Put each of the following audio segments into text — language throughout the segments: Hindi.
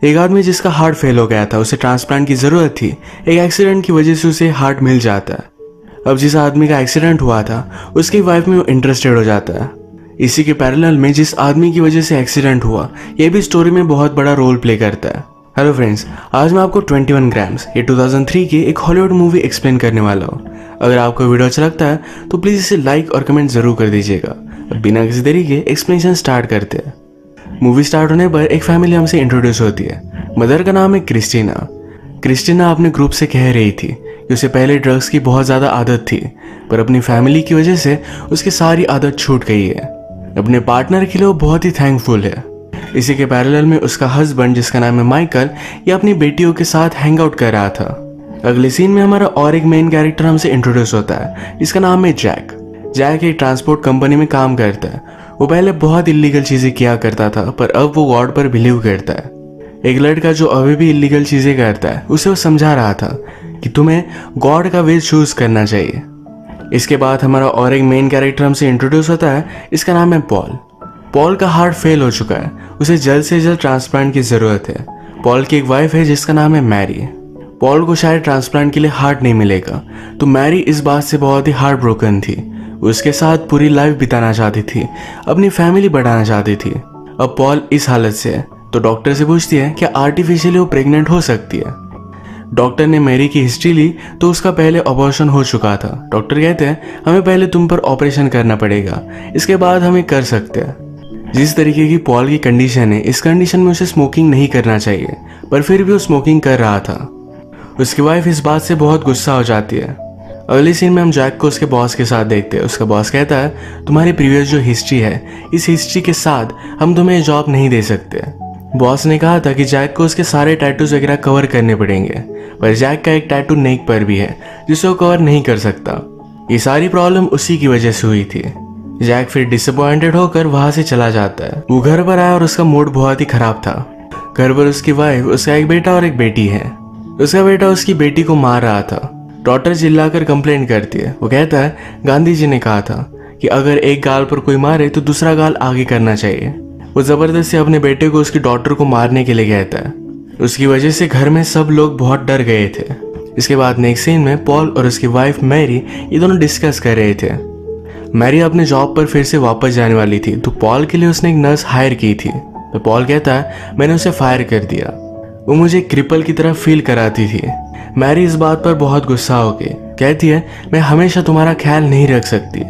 एक आदमी जिसका हार्ट फेल हो गया था, उसे ट्रांसप्लांट की जरूरत थी। एक एक्सीडेंट की वजह से उसे हार्ट मिल जाता है। अब जिस आदमी का एक्सीडेंट हुआ था उसकी वाइफ में वो इंटरेस्टेड हो जाता है। इसी के पैरेलल में जिस आदमी की वजह से एक्सीडेंट हुआ ये भी स्टोरी में बहुत बड़ा रोल प्ले करता है। हेलो फ्रेंड्स, आज मैं आपको 21 ग्राम्स ये 2003 की एक हॉलीवुड मूवी एक्सप्लेन करने वाला हूँ। अगर आपको वीडियो अच्छा लगता है तो प्लीज़ इसे लाइक और कमेंट जरूर कर दीजिएगा। बिना किसी देरी के एक्सप्लेनेशन स्टार्ट करते हैं। मूवी स्टार्ट होने पर एक फैमिली हमसे इंट्रोड्यूस होती है। मदर का नाम है क्रिस्टीना। क्रिस्टीना अपने ग्रुप से कह रही थी कि उसे पहले ड्रग्स की बहुत ज़्यादा आदत थी, पर अपनी फैमिली की वजह से उसकी सारी आदत छूट गई है। अपने पार्टनर के लिए वो बहुत ही थैंकफुल है। इसी के पैरेलल में उसका हस्बैंड जिसका नाम है माइकल, ये अपनी बेटियों के साथ हैंग आउट कर रहा था। अगले सीन में हमारा और एक मेन कैरेक्टर हमसे इंट्रोड्यूस होता है, जिसका नाम है जैक। जैक एक ट्रांसपोर्ट कंपनी में काम करता है। वो पहले बहुत इलीगल चीज़ें किया करता था, पर अब वो गॉड पर बिलीव करता है। एक लड़का जो अभी भी इलीगल चीज़ें करता है उसे वो समझा रहा था कि तुम्हें गॉड का वे चूज करना चाहिए। इसके बाद हमारा और एक मेन कैरेक्टर हमसे इंट्रोड्यूस होता है, इसका नाम है पॉल। पॉल का हार्ट फेल हो चुका है, उसे जल्द से जल्द ट्रांसप्लांट की ज़रूरत है। पॉल की एक वाइफ है जिसका नाम है मैरी। पॉल को शायद ट्रांसप्लांट के लिए हार्ट नहीं मिलेगा, तो मैरी इस बात से बहुत ही हार्ट ब्रोकन थी। उसके साथ पूरी लाइफ बिताना चाहती थी, अपनी फैमिली बढ़ाना चाहती थी। अब पॉल इस हालत से है तो डॉक्टर से पूछती है क्या आर्टिफिशियली वो प्रेग्नेंट हो सकती है। डॉक्टर ने मैरी की हिस्ट्री ली तो उसका पहले ऑपरेशन हो चुका था। डॉक्टर कहते हैं हमें पहले तुम पर ऑपरेशन करना पड़ेगा, इसके बाद हमें कर सकते हैं। जिस तरीके की पॉल की कंडीशन है, इस कंडीशन में उसे स्मोकिंग नहीं करना चाहिए, पर फिर भी वो स्मोकिंग कर रहा था। उसकी वाइफ इस बात से बहुत गुस्सा हो जाती है। अगले सीन में हम जैक को उसके बॉस के साथ देखते हैं। उसका बॉस कहता है तुम्हारी प्रीवियस जो हिस्ट्री है, इस हिस्ट्री के साथ हम तुम्हें जॉब नहीं दे सकते। बॉस ने कहा था कि जैक को उसके सारे टैटूज वगैरह कवर करने पड़ेंगे, पर जैक का एक टैटू नेक पर भी है जिसे वो कवर नहीं कर सकता। ये सारी प्रॉब्लम उसी की वजह से हुई थी। जैक फिर डिसअपॉइंटेड होकर वहां से चला जाता है। वो घर पर आया और उसका मूड बहुत ही खराब था। घर पर उसकी वाइफ, उसका एक बेटा और एक बेटी है। उसका बेटा उसकी बेटी को मार रहा था। डॉक्टर चिल्लाकर कंप्लेंट करती है। वो कहता है गांधी जी ने कहा था कि अगर एक गाल पर कोई मारे तो दूसरा गाल आगे करना चाहिए। वो जबरदस्ती अपने बेटे को उसकी डॉटर को मारने के लिए कहता है। उसकी वजह से घर में सब लोग बहुत डर गए थे। इसके बाद नेक्स्ट सीन में पॉल और उसकी वाइफ मैरी ये दोनों डिस्कस कर रहे थे। मैरी अपने जॉब पर फिर से वापस जाने वाली थी, तो पॉल के लिए उसने एक नर्स हायर की थी। तो पॉल कहता है मैंने उसे फायर कर दिया, वो मुझे क्रिपल की तरह फील कराती थी। मैरी इस बात पर बहुत गुस्सा हो गई, कहती है मैं हमेशा तुम्हारा ख्याल नहीं रख सकती।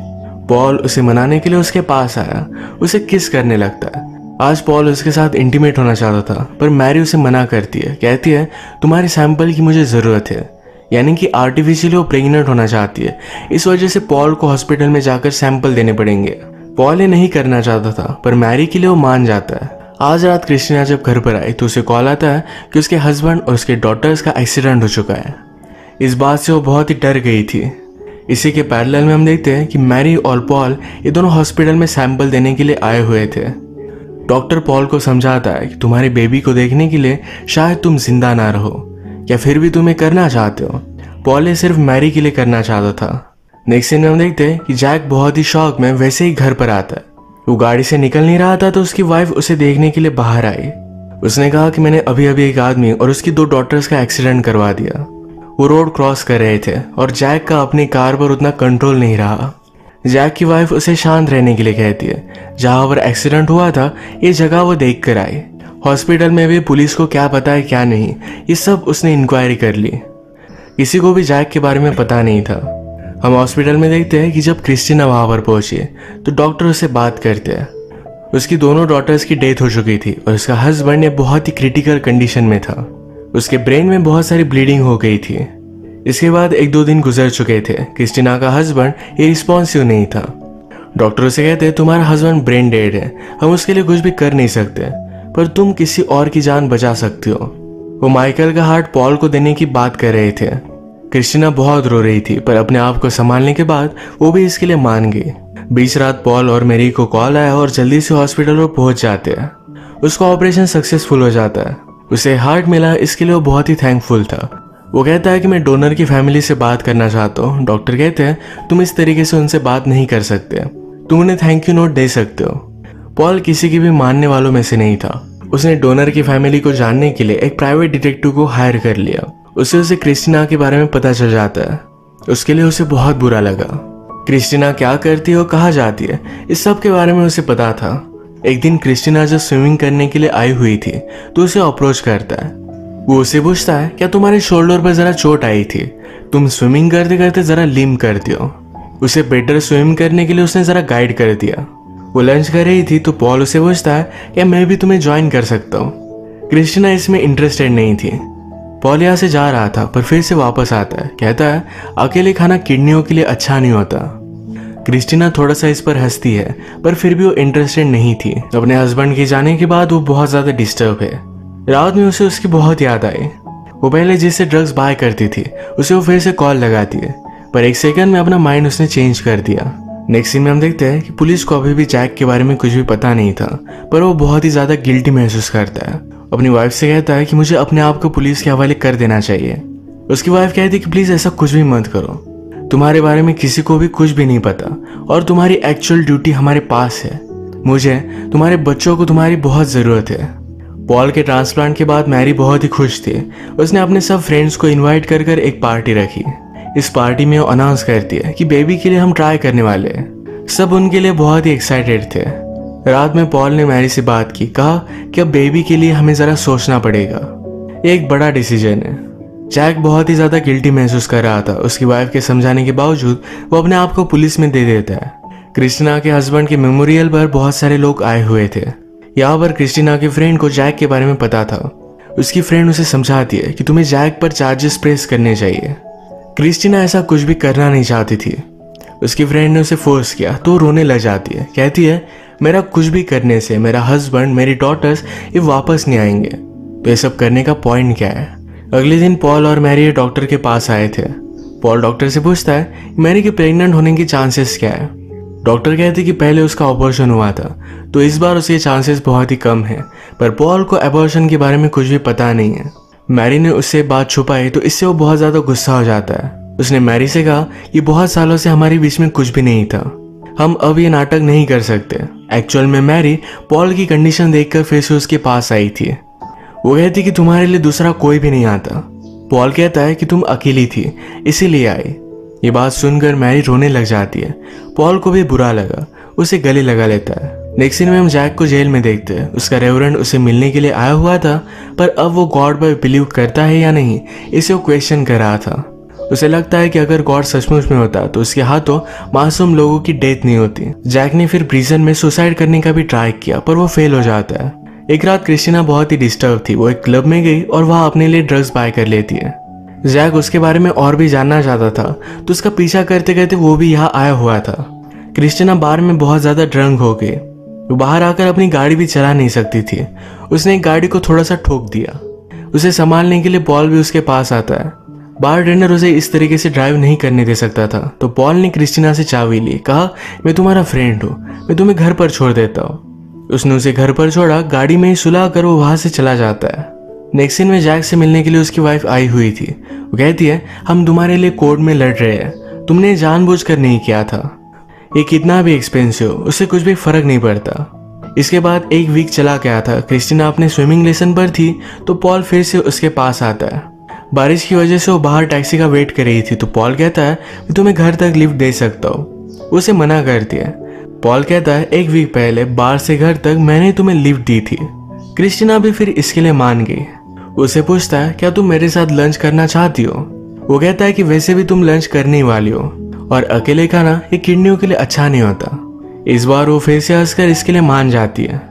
पॉल उसे मनाने के लिए उसके पास आया, उसे किस करने लगता है। आज पॉल उसके साथ इंटीमेट होना चाहता था, पर मैरी उसे मना करती है, कहती है तुम्हारे सैंपल की मुझे ज़रूरत है। यानी कि आर्टिफिशियली वो प्रेग्नेंट होना चाहती है। इस वजह से पॉल को हॉस्पिटल में जाकर सैंपल देने पड़ेंगे। पॉल ये नहीं करना चाहता था, पर मैरी के लिए वो मान जाता है। आज रात क्रिस्टीना जब घर पर आई तो उसे कॉल आता है कि उसके हस्बैंड और उसके डॉटर्स का एक्सीडेंट हो चुका है। इस बात से वो बहुत ही डर गई थी। इसी के पैरेलल में हम देखते हैं कि मैरी और पॉल ये दोनों हॉस्पिटल में सैंपल देने के लिए आए हुए थे। डॉक्टर पॉल को समझाता है कि तुम्हारी बेबी को देखने के लिए शायद तुम जिंदा ना रहो, या फिर भी तुम्हें करना चाहते हो। पॉल ये सिर्फ मैरी के लिए करना चाहता था। नेक्स्ट सीन में हम देखते हैं कि जैक बहुत ही शौक में वैसे ही घर पर आता है। वो गाड़ी से निकल नहीं रहा था तो उसकी वाइफ उसे देखने के लिए बाहर आई। उसने कहा कि मैंने अभी अभी एक आदमी और उसकी 2 डॉटर्स का एक्सीडेंट करवा दिया। वो रोड क्रॉस कर रहे थे और जैक का अपनी कार पर उतना कंट्रोल नहीं रहा। जैक की वाइफ उसे शांत रहने के लिए कहती है। जहां पर एक्सीडेंट हुआ था ये जगह वो देख कर आई। हॉस्पिटल में भी पुलिस को क्या पता है क्या नहीं, ये सब उसने इंक्वायरी कर ली। किसी को भी जैक के बारे में पता नहीं था। हम हॉस्पिटल में देखते हैं कि जब क्रिस्टीना वहां पर पहुंची तो डॉक्टर उससे बात करते हैं। उसकी दोनों डॉटर्स की डेथ हो चुकी थी और उसका हस्बैंड ये बहुत ही क्रिटिकल कंडीशन में था। उसके ब्रेन में बहुत सारी ब्लीडिंग हो गई थी। इसके बाद 1-2 दिन गुजर चुके थे। क्रिस्टीना का हस्बैंड ये रिस्पॉन्सिव नहीं था। डॉक्टर उसे कहते तुम्हारा हस्बैंड ब्रेन डेड है, हम उसके लिए कुछ भी कर नहीं सकते, पर तुम किसी और की जान बचा सकती हो। वो माइकल का हार्ट पॉल को देने की बात कर रहे थे। क्रिस्टीना बहुत रो रही थी, पर अपने आप को संभालने के बाद वो भी इसके लिए मान गई। बीच रात पॉल और मैरी को कॉल आया और जल्दी से हॉस्पिटल में पहुंच जाते हैं। उसका ऑपरेशन सक्सेसफुल हो जाता है। उसे हार्ट मिला, इसके लिए वो बहुत ही थैंकफुल था। वो कहता है कि मैं डोनर की फैमिली से बात करना चाहता हूँ। डॉक्टर कहते हैं तुम इस तरीके से उनसे बात नहीं कर सकते, तुम उन्हें थैंक यू नोट दे सकते हो। पॉल किसी की भी मानने वालों में से नहीं था। उसने डोनर की फैमिली को जानने के लिए एक प्राइवेट डिटेक्टिव को हायर कर लिया। उसे क्रिस्टीना के बारे में पता चल जाता है। उसके लिए उसे बहुत बुरा लगा। क्रिस्टीना क्या करती है और कहाँ जाती है, इस सब के बारे में उसे पता था। एक दिन क्रिस्टीना जब स्विमिंग करने के लिए आई हुई थी तो उसे अप्रोच करता है। वो उसे पूछता है, क्या तुम्हारे शोल्डर पर जरा चोट आई थी? तुम स्विमिंग करते करते जरा लिम्प करती हो। उसे बेटर स्विम करने के लिए उसने जरा गाइड कर दिया। वो लंच कर रही थी तो पॉल उसे पूछता है, क्या मैं भी तुम्हें ज्वाइन कर सकता हूँ? क्रिस्टीना इसमें इंटरेस्टेड नहीं थी। पॉल यहाँ से जा रहा था पर फिर से वापस आता है। कहता है, अकेले खाना किडनियों के लिए अच्छा नहीं होता। क्रिस्टीना थोड़ा सा इस पर हंसती है पर फिर भी वो इंटरेस्टेड नहीं थी। अपने हस्बैंड के जाने के बाद वो बहुत ज्यादा डिस्टर्ब है। रात में उसे उसकी बहुत याद आई। वो पहले जिससे ड्रग्स बाय करती थी उसे वो फिर से कॉल लगाती है, पर एक सेकंड में अपना माइंड उसने चेंज कर दिया। नेक्स्ट सीन में हम देखते हैं कि पुलिस को अभी भी जैक के बारे में कुछ भी पता नहीं था, पर वो बहुत ही ज्यादा गिल्टी महसूस करता है। अपनी वाइफ से कहता है कि मुझे अपने आप को पुलिस के हवाले कर देना चाहिए। उसकी वाइफ कहती है कि प्लीज ऐसा कुछ भी मत करो, तुम्हारे बारे में किसी को भी कुछ भी नहीं पता और तुम्हारी एक्चुअल ड्यूटी हमारे पास है। मुझे तुम्हारे बच्चों को तुम्हारी बहुत जरूरत है। पॉल के ट्रांसप्लांट के बाद मैरी बहुत ही खुश थी। उसने अपने सब फ्रेंड्स को इनवाइट कर एक पार्टी रखी। इस पार्टी में वो अनाउंस करती है कि बेबी के लिए हम ट्राई करने वाले हैं। सब उनके लिए बहुत ही एक्साइटेड थे। रात में पॉल ने मैरी से बात की, कहा कि अब बेबी के लिए हमें जरा सोचना पड़ेगा, ये एक बड़ा डिसीजन है। जैक बहुत ही ज्यादा गिल्टी महसूस कर रहा था। उसकी वाइफ के समझाने के बावजूद वो अपने आप को पुलिस में दे देता है। क्रिस्टीना के हस्बैंड के मेमोरियल पर बहुत सारे लोग आए हुए थे। यहाँ पर क्रिस्टीना के फ्रेंड को जैक के बारे में पता था। उसकी फ्रेंड उसे समझाती है कि तुम्हें जैक पर चार्जेस प्रेस करने चाहिए। क्रिस्टीना ऐसा कुछ भी करना नहीं चाहती थी। उसकी फ्रेंड ने उसे फोर्स किया तो रोने लग जाती है। कहती है, मेरा कुछ भी करने से मेरा हस्बैंड, मेरी डॉटर्स ये वापस नहीं आएंगे, तो ये सब करने का पॉइंट क्या है? अगले दिन पॉल और मैरी डॉक्टर के पास आए थे। पॉल डॉक्टर से पूछता है मैरी के प्रेग्नेंट होने की चांसेस क्या है। डॉक्टर कहते कि पहले उसका ऑपरेशन हुआ था तो इस बार उसके चांसेस बहुत ही कम है, पर पॉल को अबॉर्शन के बारे में कुछ भी पता नहीं है। मैरी ने उससे बात छुपाई तो इससे वो बहुत ज्यादा गुस्सा हो जाता है। उसने मैरी से कहा कि बहुत सालों से हमारे बीच में कुछ भी नहीं था, हम अब ये नाटक नहीं कर सकते। एक्चुअल में मैरी पॉल की कंडीशन देखकर फिर से उसके पास आई थी। वो कहती कि तुम्हारे लिए दूसरा कोई भी नहीं आता। पॉल कहता है कि तुम अकेली थी इसीलिए आई। ये बात सुनकर मैरी रोने लग जाती है। पॉल को भी बुरा लगा, उसे गले लगा लेता है। नेक्स्ट सीन में हम जैक को जेल में देखते हैं। उसका रेवरेंड उसे मिलने के लिए आया हुआ था, पर अब वो गॉड पर बिलीव करता है या नहीं इसे वो क्वेश्चन कर रहा था। उसे लगता है कि अगर गॉड सचमुच में होता तो उसके हाथों मासूम लोगों की डेथ नहीं होती। जैक ने फिर प्रिजन में सुसाइड करने का भी ट्राई किया पर वो फेल हो जाता है। एक रात क्रिस्टीना बहुत ही डिस्टर्ब थी। वो एक क्लब में गई और वहां अपने लिए ड्रग्स बाय कर लेती है। जैक उसके बारे में और भी जानना चाहता था तो उसका पीछा करते करते वो भी यहाँ आया हुआ था। क्रिस्टीना बार में बहुत ज्यादा ड्रंक हो गई। वो बाहर आकर अपनी गाड़ी भी चला नहीं सकती थी। उसने एक गाड़ी को थोड़ा सा ठोक दिया। उसे संभालने के लिए पॉल भी उसके पास आता है। बारटेंडर उसे इस तरीके से ड्राइव नहीं करने दे सकता था तो पॉल ने क्रिस्टीना से चाबी ली। कहा, मैं तुम्हारा फ्रेंड हूँ, मैं तुम्हें घर पर छोड़ देता हूँ। उसने उसे घर पर छोड़ा। गाड़ी में ही सुला कर वो वहां से चला जाता है। नेक्स्ट सीन में जैक से मिलने के लिए उसकी वाइफ आई हुई थी। वो कहती है, हम तुम्हारे लिए कोर्ट में लड़ रहे हैं, तुमने जानबूझकर नहीं किया था। ये कितना भी एक्सपेंसिव, उससे कुछ भी फर्क नहीं पड़ता। इसके बाद एक वीक चला गया था। क्रिस्टीना अपने स्विमिंग लेसन पर थी तो पॉल फिर से उसके पास आता है। बारिश की वजह से वो बाहर टैक्सी का वेट कर रही थी तो पॉल कहता है, मैं तुम्हें घर तक लिफ्ट दे सकता हूँ। उसे मना करती है। पॉल कहता है, एक वीक पहले बार से घर तक मैंने तुम्हें लिफ्ट दी थी। क्रिस्टीना भी फिर इसके लिए मान गई। उसे पूछता है, क्या तुम मेरे साथ लंच करना चाहती हो? वो कहता है कि वैसे भी तुम लंच करने वाली हो और अकेले खाना ये किडनियों के लिए अच्छा नहीं होता। इस बार वो फिर से हंसकर इसके लिए मान जाती है।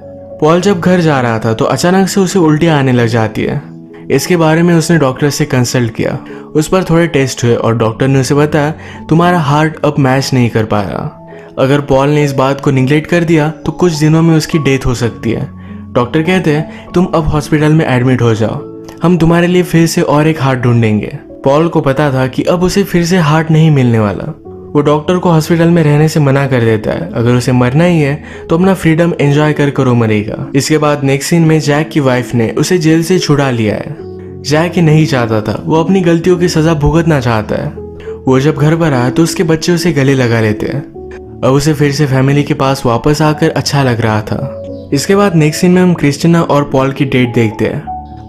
पॉल जब घर जा रहा था तो अचानक से उसे उल्टियां आने लग जाती है। इसके बारे में उसने डॉक्टर से कंसल्ट किया। उस पर थोड़े टेस्ट हुए और डॉक्टर ने उसे बताया, तुम्हारा हार्ट अब मैच नहीं कर पा रहा। अगर पॉल ने इस बात को निगलेक्ट कर दिया तो कुछ दिनों में उसकी डेथ हो सकती है। डॉक्टर कहते हैं, तुम अब हॉस्पिटल में एडमिट हो जाओ, हम तुम्हारे लिए फिर से और एक हार्ट ढूंढेंगे। पॉल को पता था कि अब उसे फिर से हार्ट नहीं मिलने वाला। वो डॉक्टर को हॉस्पिटल में रहने से मना कर देता है। अगर उसे मरना ही है तो अपना फ्रीडम एंजॉय कर वो मरेगा। इसके बाद नेक्स्ट सीन में जैक की वाइफ ने उसे जेल से छुड़ा लिया है। जैक ये नहीं चाहता था, वो अपनी गलतियों की सजा भुगतना चाहता है। वो जब घर पर आया तो उसके बच्चे उसे गले लगा लेते हैं। अब उसे फिर से फैमिली के पास वापस आकर अच्छा लग रहा था। इसके बाद नेक्स्ट सीन में हम क्रिस्टीना और पॉल की डेट देखते हैं।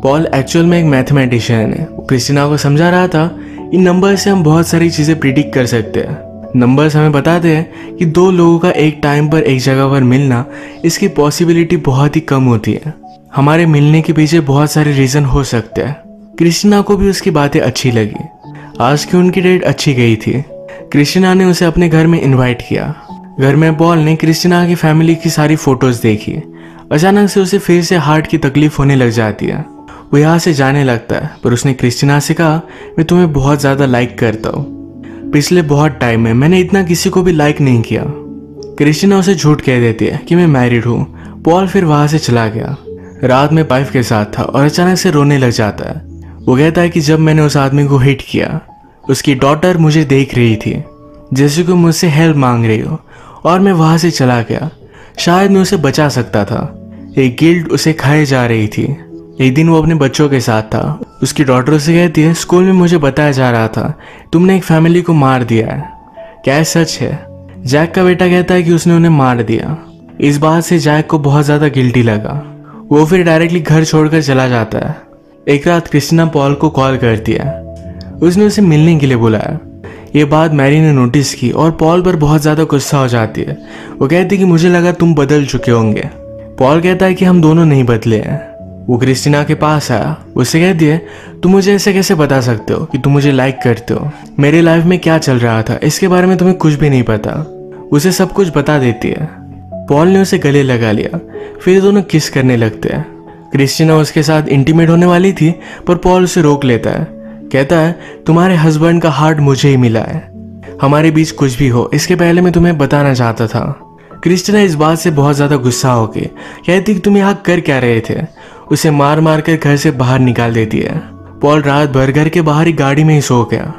पॉल एक्चुअल में एक मैथमेटिशियन है। वो क्रिस्टीना को समझा रहा था इन नंबर से हम बहुत सारी चीज़ें प्रिडिक्ट कर सकते हैं। नंबर्स हमें बताते हैं कि दो लोगों का एक टाइम पर एक जगह पर मिलना, इसकी पॉसिबिलिटी बहुत ही कम होती है। हमारे मिलने के पीछे बहुत सारे रीज़न हो सकते हैं। क्रिस्टीना को भी उसकी बातें अच्छी लगी। आज की उनकी डेट अच्छी गई थी। क्रिस्टीना ने उसे अपने घर में इनवाइट किया। घर में पॉल ने क्रिस्टीना की फैमिली की सारी फोटोज देखी। अचानक से उसे फिर से हार्ट की तकलीफ होने लग जाती है। वो यहाँ से जाने लगता है, पर उसने क्रिस्टीना से कहा, मैं तुम्हें बहुत ज़्यादा लाइक करता हूँ। पिछले बहुत टाइम में मैंने इतना किसी को भी लाइक नहीं किया। क्रिस्टीना उसे झूठ कह देती है कि मैं मैरिड हूँ। पॉल फिर वहाँ से चला गया। रात में वाइफ के साथ था और अचानक से रोने लग जाता है। वो कहता है कि जब मैंने उस आदमी को हिट किया, उसकी डॉटर मुझे देख रही थी, जैसे कि मुझसे हेल्प मांग रही हो, और मैं वहाँ से चला गया। शायद मैं उसे बचा सकता था। एक गिल्ट उसे खाए जा रही थी। एक दिन वो अपने बच्चों के साथ था। उसकी डॉटर से कहती है, स्कूल में मुझे बताया जा रहा था तुमने एक फैमिली को मार दिया है, क्या सच है? जैक का बेटा कहता है कि उसने उन्हें मार दिया। इस बात से जैक को बहुत ज़्यादा गिल्टी लगा। वो फिर डायरेक्टली घर छोड़कर चला जाता है। एक रात क्रिस्टीना पॉल को कॉल करती है। उसने उसे मिलने के लिए बुलाया। ये बात मैरी ने नोटिस की और पॉल पर बहुत ज़्यादा गुस्सा हो जाती है। वो कहती है कि मुझे लगा तुम बदल चुके होंगे। पॉल कहता है कि हम दोनों नहीं बदले हैं। वो क्रिस्टीना के पास आया। उससे कहती है, तुम मुझे ऐसे कैसे बता सकते हो कि तुम मुझे लाइक करते हो? मेरे लाइफ में क्या चल रहा था इसके बारे में तुम्हें कुछ भी नहीं पता। उसे सब कुछ बता देती है। पॉल ने उसे गले लगा लिया। फिर दोनों किस करने लगते हैं। क्रिस्टीना उसके साथ इंटीमेट होने वाली थी, पर पॉल उसे रोक लेता है। कहता है, तुम्हारे हस्बैंड का हार्ट मुझे ही मिला है। हमारे बीच कुछ भी हो इसके पहले मैं तुम्हें बताना चाहता था। क्रिस्टीना इस बात से बहुत ज़्यादा गुस्सा हो गई। कहती कि तुम यहाँ कर क्या रहे थे? उसे मार मार कर घर से बाहर निकाल देती है। पॉल रात भर घर के बाहर ही गाड़ी में ही सो गया।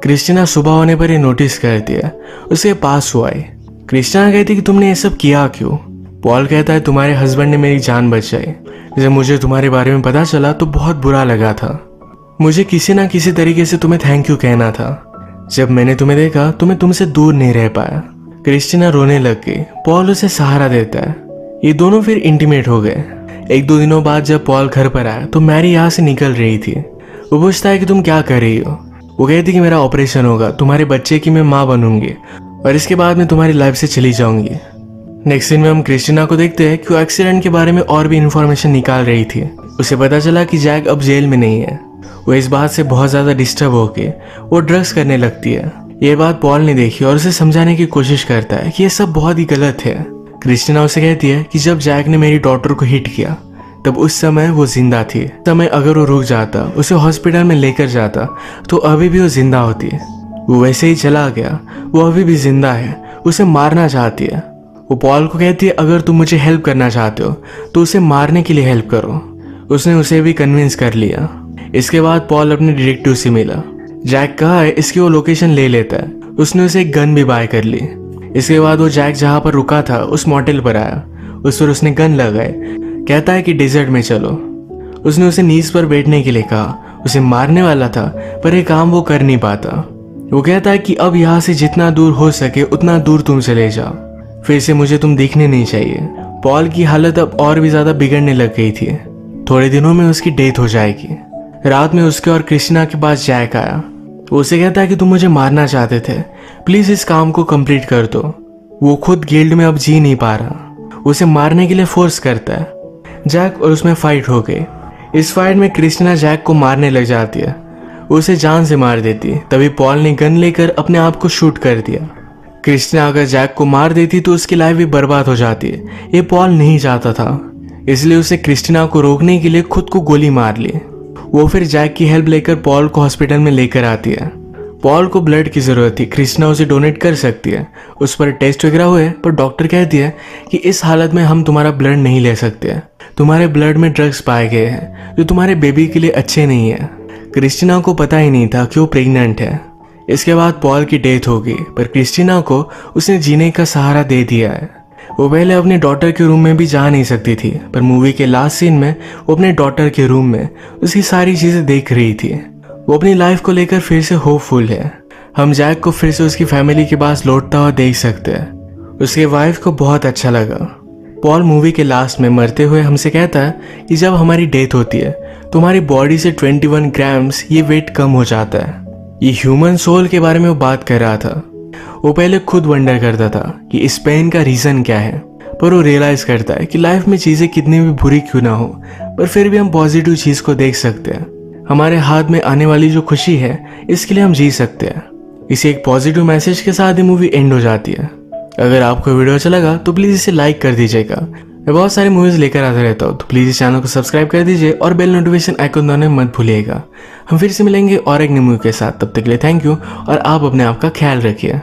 क्रिस्टीना सुबह होने पर ही नोटिस करती है। उसके पास वो आई। क्रिस्टीना कहती कि तुमने ये सब किया क्यों? पॉल कहता है, तुम्हारे हस्बैंड ने मेरी जान बचाई। जब मुझे तुम्हारे बारे में पता चला तो बहुत बुरा लगा था। मुझे किसी ना किसी तरीके से तुम्हें थैंक यू कहना था। जब मैंने तुम्हें देखा तो मैं तुमसे दूर नहीं रह पाया। क्रिस्टीना रोने लग गई। पॉल उसे सहारा देता है। ये दोनों फिर इंटीमेट हो गए। एक दो दिनों बाद जब पॉल घर पर आया तो मैरी यहाँ से निकल रही थी। वो पूछता है कि तुम क्या कर रही हो? वो कहती कि मेरा ऑपरेशन होगा, तुम्हारे बच्चे की मैं माँ बनूंगी और इसके बाद मैं तुम्हारी लाइफ से चली जाऊंगी। नेक्स्ट सीन में हम क्रिस्टीना को देखते हैं कि वो एक्सीडेंट के बारे में और भी इंफॉर्मेशन निकाल रही थी। उसे पता चला कि जैक अब जेल में नहीं है। वो इस बात से बहुत ज़्यादा डिस्टर्ब होके वो ड्रग्स करने लगती है। ये बात पॉल ने देखी और उसे समझाने की कोशिश करता है कि ये सब बहुत ही गलत है। क्रिस्टीना उसे कहती है कि जब जैक ने मेरी डॉटर को हिट किया तब उस समय वो जिंदा थी। उस समय अगर वो रुक जाता, उसे हॉस्पिटल में लेकर जाता, तो अभी भी वो जिंदा होती। वो वैसे ही चला गया। वो अभी भी जिंदा है। उसे मारना चाहती है। वो पॉल को कहती है, अगर तुम मुझे हेल्प करना चाहते हो तो उसे मारने के लिए हेल्प करो। उसने उसे भी कन्विंस कर लिया। इसके बाद पॉल अपने डिटेक्टिव से मिला। जैक कहा है इसकी वो लोकेशन ले लेता है। उसने उसे एक गन भी बाय कर ली। इसके बाद वो जैक जहाँ पर रुका था उस मोटेल पर आया। उस पर उसने गन लगाए। कहता है कि डेजर्ट में चलो। उसने उसे नीज पर बैठने के लिए कहा। उसे मारने वाला था, पर ये काम वो कर नहीं पाता। वो कहता है कि अब यहाँ से जितना दूर हो सके उतना दूर तुम चले जाओ, फिर से मुझे तुम दिखने नहीं चाहिए। पॉल की हालत अब और भी ज्यादा बिगड़ने लग गई थी। थोड़े दिनों में उसकी डेथ हो जाएगी। रात में उसके और क्रिस्टीना के पास जैक आया। वो उसे कहता है कि तुम मुझे मारना चाहते थे, प्लीज इस काम को कंप्लीट कर दो। वो खुद गिल्ड में अब जी नहीं पा रहा। उसे मारने के लिए फोर्स करता है। जैक और उसमें फाइट हो गई। इस फाइट में क्रिस्टीना जैक को मारने लग जाती है। वो उसे जान से मार देती है। तभी पॉल ने गन लेकर अपने आप को शूट कर दिया। क्रिस्टीना अगर जैक को मार देती तो उसकी लाइफ भी बर्बाद हो जाती है। ये पॉल नहीं चाहता था, इसलिए उसे क्रिस्टीना को रोकने के लिए खुद को गोली मार ली। वो फिर जैक की हेल्प लेकर पॉल को हॉस्पिटल में लेकर आती है। पॉल को ब्लड की जरूरत थी। क्रिस्टीना उसे डोनेट कर सकती है। उस पर टेस्ट वगैरह हुए, पर डॉक्टर कहती है कि इस हालत में हम तुम्हारा ब्लड नहीं ले सकते। तुम्हारे ब्लड में ड्रग्स पाए गए हैं जो तुम्हारे बेबी के लिए अच्छे नहीं है। क्रिस्टीना को पता ही नहीं था कि वो प्रेग्नेंट है। इसके बाद पॉल की डेथ हो गई, पर क्रिस्टीना को उसने जीने का सहारा दे दिया है। वो पहले अपने डॉटर के रूम में भी जा नहीं सकती थी, पर मूवी के लास्ट सीन में वो अपने डॉटर के रूम में उसकी सारी चीजें देख रही थी। वो अपनी लाइफ को लेकर फिर से होपफुल है। हम जैक को फिर से उसकी फैमिली के पास लौटता हुआ देख सकते हैं। उसके वाइफ को बहुत अच्छा लगा। पॉल मूवी के लास्ट में मरते हुए हमसे कहता है कि जब हमारी डेथ होती है तो हमारी बॉडी से 21 ग्राम्स ये वेट कम हो जाता है। ये ह्यूमन सोल के बारे में वो बात कर रहा था। वो पहले खुद वंडर करता था कि इस पेन का रीज़न क्या है, पर वो रियलाइज़ करता है कि लाइफ में चीज़ें कितनी भी बुरी क्यों ना हो, पर फिर भी हम पॉजिटिव चीज़ को देख सकते हैं। हमारे हाथ में आने वाली जो खुशी है इसके लिए हम जी सकते हैं। इसी एक पॉजिटिव मैसेज के साथ ये मूवी एंड हो जाती है। अगर आपको वीडियो अच्छा लगा तो प्लीज़ इसे लाइक कर दीजिएगा। मैं बहुत सारी मूवीज़ लेकर आता रहता हूँ, तो प्लीज़ इस चैनल को सब्सक्राइब कर दीजिए और बेल नोटिफिकेशन आइकन दबाना मत भूलिएगा। हम फिर से मिलेंगे और एक नई मूवी के साथ। तब तक के लिए थैंक यू और आप अपने आप का ख्याल रखिए।